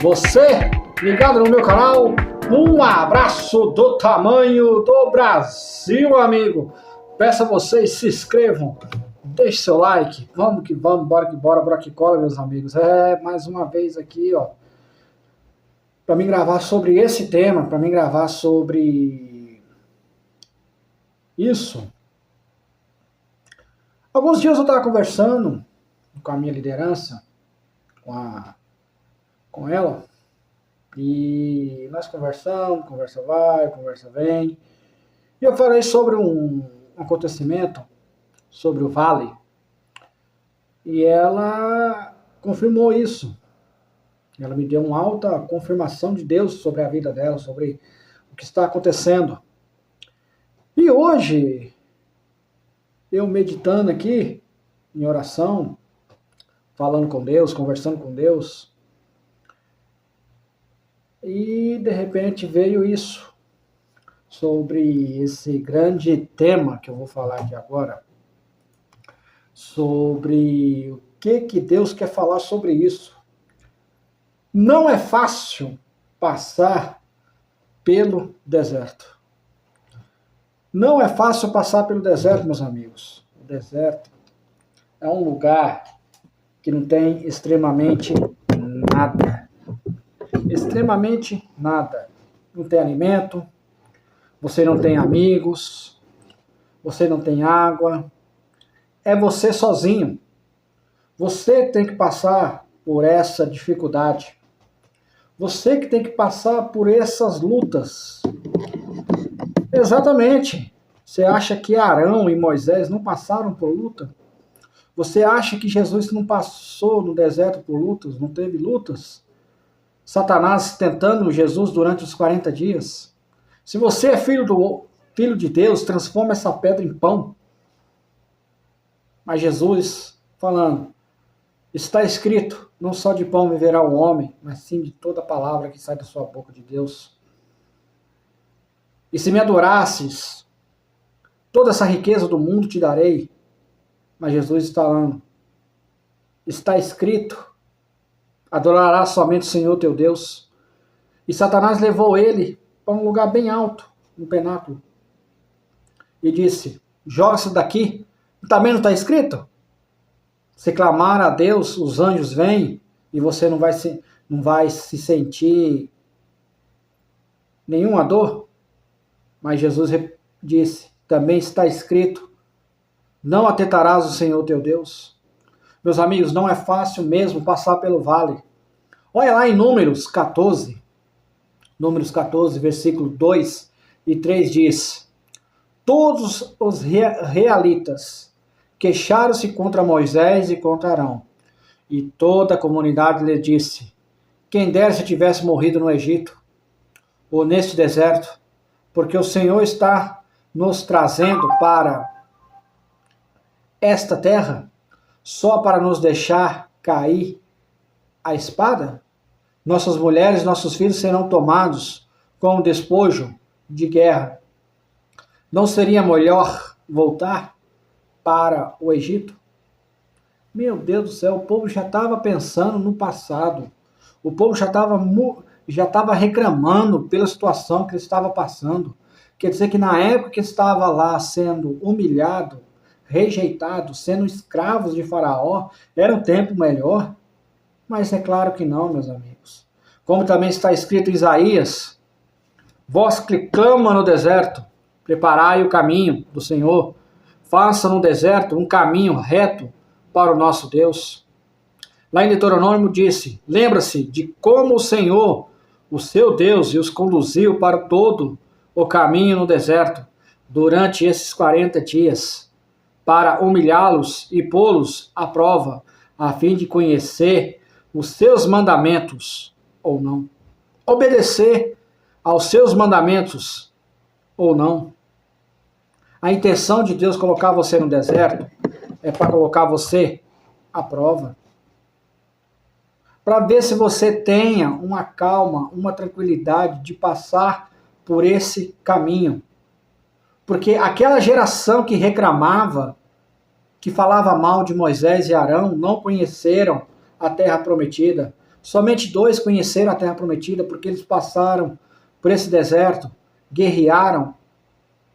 Você ligado no meu canal, um abraço do tamanho do Brasil, amigo. Peço a vocês, se inscrevam, deixe seu like, vamos que vamos, bora que bora, bora que cola, meus amigos. Mais uma vez aqui, ó, para mim gravar sobre esse tema, para mim gravar sobre isso. Alguns dias eu estava conversando com a minha liderança, com ela, e nós conversamos, conversa vai, conversa vem, e eu falei sobre um acontecimento, sobre o vale, e ela confirmou isso. Ela me deu uma alta confirmação de Deus sobre a vida dela, sobre o que está acontecendo. E hoje, eu meditando aqui, em oração, falando com Deus, conversando com Deus, e de repente veio isso, sobre esse grande tema que eu vou falar aqui agora, sobre o que Deus quer falar sobre isso. Não é fácil passar pelo deserto. Não é fácil passar pelo deserto, meus amigos. O deserto é um lugar que não tem extremamente nada. Extremamente nada. Não tem alimento, você não tem amigos, você não tem água. É você sozinho. Você tem que passar por essa dificuldade. Você que tem que passar por essas lutas. Exatamente. Você acha que Arão e Moisés não passaram por luta? Você acha que Jesus não passou no deserto por lutas? Não teve lutas? Satanás tentando Jesus durante os 40 dias? Se você é filho de Deus, transforma essa pedra em pão. Mas Jesus falando, está escrito, não só de pão viverá o homem, mas sim de toda palavra que sai da sua boca de Deus. E se me adorasses, toda essa riqueza do mundo te darei. Mas Jesus está falando, está escrito, adorarás somente o Senhor teu Deus. E Satanás levou ele para um lugar bem alto, no penáculo, e disse, joga-se daqui, também não está escrito? Se clamar a Deus, os anjos vêm e você não vai se sentir nenhuma dor. Mas Jesus disse, também está escrito, não atentarás o Senhor teu Deus. Meus amigos, não é fácil mesmo passar pelo vale. Olha lá em Números 14, versículo 2 e 3 diz, todos os realitas queixaram-se contra Moisés e contra Arão. E toda a comunidade lhe disse, quem dera se tivesse morrido no Egito, ou neste deserto, porque o Senhor está nos trazendo para esta terra, só para nos deixar cair a espada? Nossas mulheres e nossos filhos serão tomados como despojo de guerra. Não seria melhor voltar para o Egito? Meu Deus do céu, o povo já estava pensando no passado. O povo já estava reclamando pela situação que ele estava passando. Quer dizer que na época que estava lá sendo humilhado, rejeitado, sendo escravos de Faraó, era um tempo melhor? Mas é claro que não, meus amigos. Como também está escrito em Isaías, vós que clama no deserto, preparai o caminho do Senhor, faça no deserto um caminho reto para o nosso Deus. Lá em Deuteronômio disse, lembra-se de como o Senhor, o seu Deus, os conduziu para todo o caminho no deserto, durante esses 40 dias, para humilhá-los e pô-los à prova, a fim de conhecer os seus mandamentos ou não. Obedecer aos seus mandamentos ou não. A intenção de Deus colocar você no deserto é para colocar você à prova. Para ver se você tenha uma calma, uma tranquilidade de passar por esse caminho. Porque aquela geração que reclamava, que falava mal de Moisés e Arão, não conheceram a terra prometida. Somente 2 conheceram a terra prometida, porque eles passaram por esse deserto, guerrearam,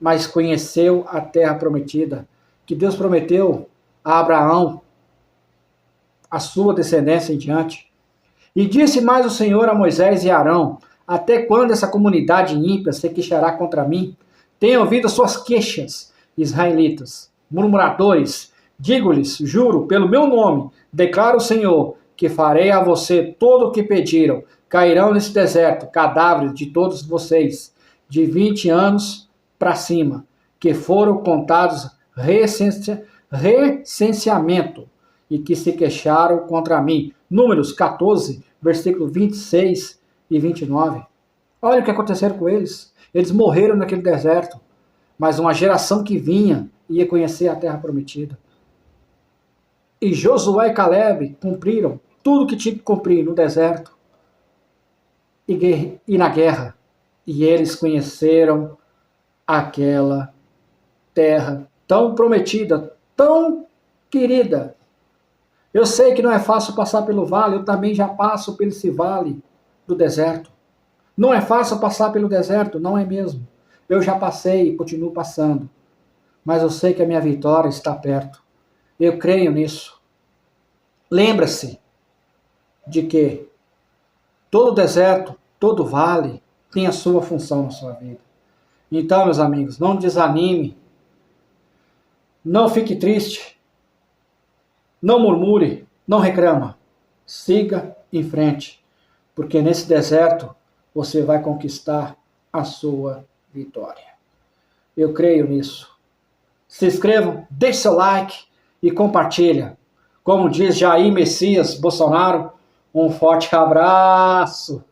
mas conheceu a terra prometida, que Deus prometeu a Abraão, a sua descendência em diante. E disse mais o Senhor a Moisés e a Arão: até quando essa comunidade ímpia se queixará contra mim? Tenho ouvido suas queixas, israelitas, murmuradores. Digo-lhes, juro, pelo meu nome, declara o Senhor, que farei a você todo o que pediram. Cairão nesse deserto cadáveres de todos vocês, de 20 anos para cima, que foram contados recenseamento e que se queixaram contra mim. Números 14, versículo 26 e 29. Olha o que aconteceu com eles. Eles morreram naquele deserto, mas uma geração que vinha ia conhecer a terra prometida. E Josué e Caleb cumpriram tudo que tinha que cumprir no deserto e na guerra. E eles conheceram aquela terra tão prometida, tão querida. Eu sei que não é fácil passar pelo vale, eu também já passo por esse vale do deserto. Não é fácil passar pelo deserto, não é mesmo. Eu já passei e continuo passando. Mas eu sei que a minha vitória está perto. Eu creio nisso. Lembra-se de que todo deserto, todo vale tem a sua função na sua vida. Então, meus amigos, não desanime. Não fique triste. Não murmure. Não reclama. Siga em frente. Porque nesse deserto você vai conquistar a sua vitória. Eu creio nisso. Se inscrevam, deixe seu like e compartilha. Como diz Jair Messias Bolsonaro, um forte abraço.